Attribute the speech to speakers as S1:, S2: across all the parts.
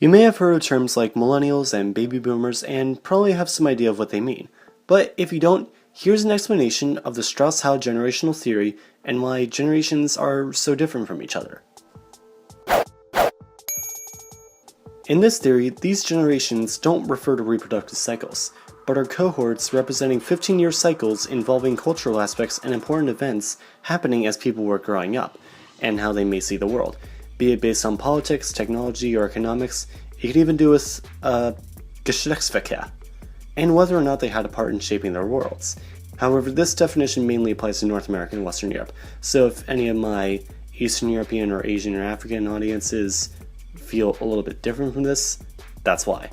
S1: You may have heard of terms like millennials and baby boomers and probably have some idea of what they mean. But if you don't, here's an explanation of the Strauss-Howe generational theory and why generations are so different from each other. In this theory, these generations don't refer to reproductive cycles, but are cohorts representing 15-year cycles involving cultural aspects and important events happening as people were growing up, and how they may see the world. Be it based on politics, technology, or economics, it could even do with Geschlechtsverkehr, and whether or not they had a part in shaping their worlds. However, this definition mainly applies to North America and Western Europe, so if any of my Eastern European or Asian or African audiences feel a little bit different from this, that's why.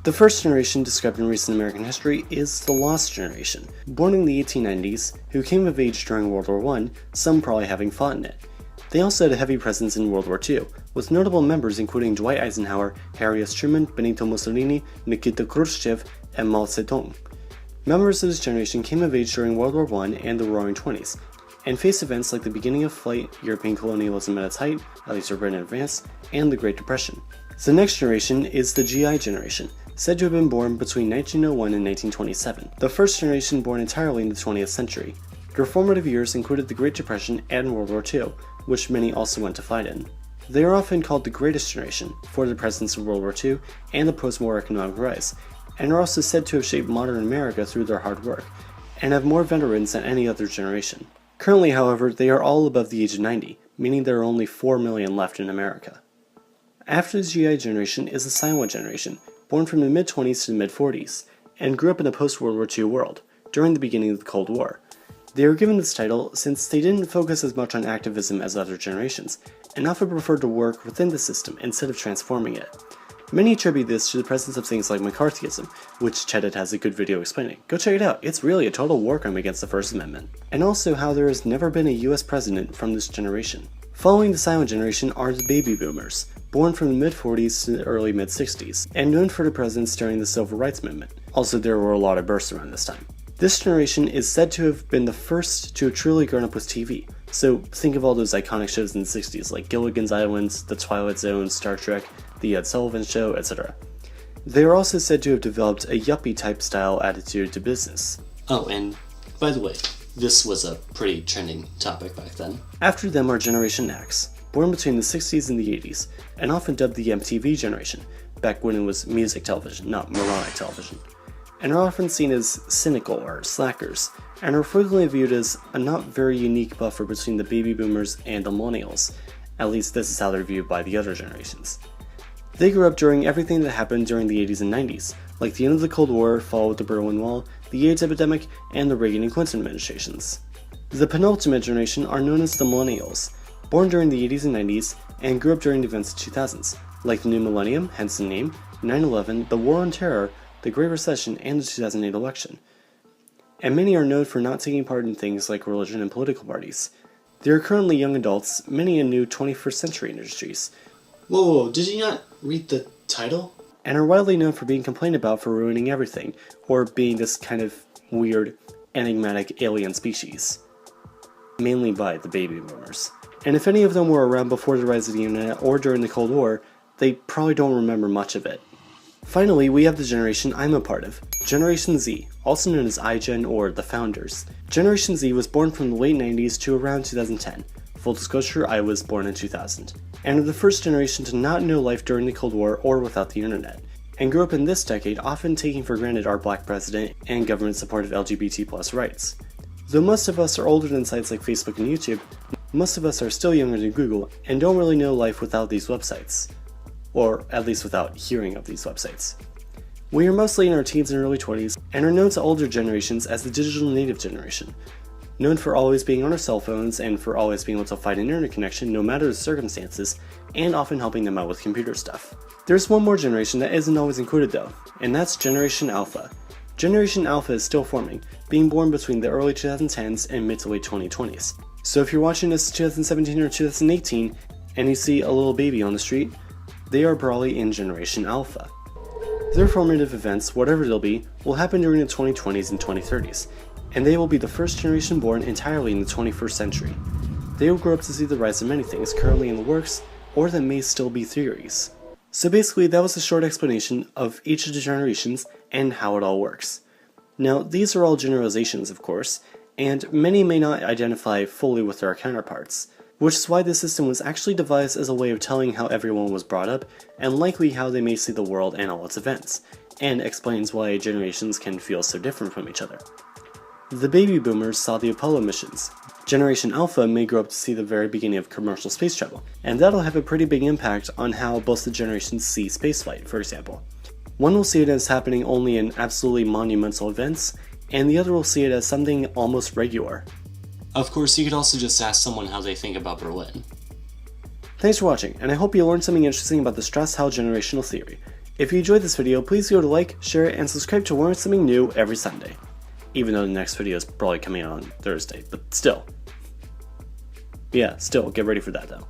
S1: The first generation described in recent American history is the Lost Generation, born in the 1890s, who came of age during World War I, some probably having fought in it. They also had a heavy presence in World War II, with notable members including Dwight Eisenhower, Harry S. Truman, Benito Mussolini, Nikita Khrushchev, and Mao Zedong. Members of this generation came of age during World War I and the Roaring Twenties, and faced events like the beginning of flight, European colonialism at its height, at least urban advance, and the Great Depression. The next generation is the GI generation, said to have been born between 1901 and 1927, the first generation born entirely in the 20th century. Their formative years included the Great Depression and World War II, which many also went to fight in. They are often called the Greatest Generation for their presence in World War II and the post-war economic rise, and are also said to have shaped modern America through their hard work, and have more veterans than any other generation. Currently, however, they are all above the age of 90, meaning there are only 4 million left in America. After the GI generation is the silent generation, born from the mid-20s to the mid-40s, and grew up in a post-World War II world, during the beginning of the Cold War. They were given this title since they didn't focus as much on activism as other generations, and often preferred to work within the system instead of transforming it. Many attribute this to the presence of things like McCarthyism, which Cheddit has a good video explaining. Go check it out, it's really a total war crime against the First Amendment. And also how there has never been a US president from this generation. Following the silent generation are the baby boomers, born from the mid-40s to the early mid-60s, and known for their presence during the Civil Rights Movement. Also, there were a lot of births around this time. This generation is said to have been the first to have truly grown up with TV, so think of all those iconic shows in the 60s like Gilligan's Island, The Twilight Zone, Star Trek, The Ed Sullivan Show, etc. They are also said to have developed a yuppie-type style attitude to business. Oh, and by the way, this was a pretty trending topic back then. After them are Generation X, born between the 60s and the 80s, and often dubbed the MTV generation, back when it was music television, not moronic television, and are often seen as cynical or slackers, and are frequently viewed as a not very unique buffer between the baby boomers and the millennials. At least this is how they're viewed by the other generations. They grew up during everything that happened during the 80s and 90s, like the end of the Cold War followed with the Berlin Wall, the AIDS epidemic, and the Reagan and Clinton administrations. The penultimate generation are known as the millennials, born during the 80s and 90s, and grew up during the events of the 2000s, like the new millennium, hence the name, 9/11, the War on Terror, the Great Recession, and the 2008 election. And many are known for not taking part in things like religion and political parties. They are currently young adults, many in new 21st century industries. Whoa, did you not read the title? And are widely known for being complained about for ruining everything, or being this kind of weird, enigmatic alien species. Mainly by the baby boomers. And if any of them were around before the rise of the internet or during the Cold War, they probably don't remember much of it. Finally, we have the generation I'm a part of, Generation Z, also known as iGen or the Founders. Generation Z was born from the late 90s to around 2010. Full disclosure, I was born in 2000. And are the first generation to not know life during the Cold War or without the internet, and grew up in this decade often taking for granted our black president and government support of LGBT+ rights. Though most of us are older than sites like Facebook and YouTube, most of us are still younger than Google and don't really know life without these websites. Or at least without hearing of these websites. We are mostly in our teens and early 20s, and are known to older generations as the digital native generation, known for always being on our cell phones and for always being able to find an internet connection no matter the circumstances, and often helping them out with computer stuff. There's one more generation that isn't always included though, and that's Generation Alpha. Generation Alpha is still forming, being born between the early 2010s and mid to late 2020s. So if you're watching this 2017 or 2018, and you see a little baby on the street, they are probably in Generation Alpha. Their formative events, whatever they'll be, will happen during the 2020s and 2030s, and they will be the first generation born entirely in the 21st century. They will grow up to see the rise of many things currently in the works, or that may still be theories. So basically, that was a short explanation of each of the generations and how it all works. Now, these are all generalizations, of course, and many may not identify fully with their counterparts, which is why this system was actually devised as a way of telling how everyone was brought up, and likely how they may see the world and all its events, and explains why generations can feel so different from each other. The baby boomers saw the Apollo missions. Generation Alpha may grow up to see the very beginning of commercial space travel, and that'll have a pretty big impact on how both the generations see spaceflight, for example. One will see it as happening only in absolutely monumental events, and the other will see it as something almost regular. Of course, you could also just ask someone how they think about Berlin. Thanks for watching, and I hope you learned something interesting about the Strauss-Howe generational theory. If you enjoyed this video, please go to like, share it, and subscribe to learn something new every Sunday. Even though the next video is probably coming out on Thursday, but still. Yeah, still, get ready for that though.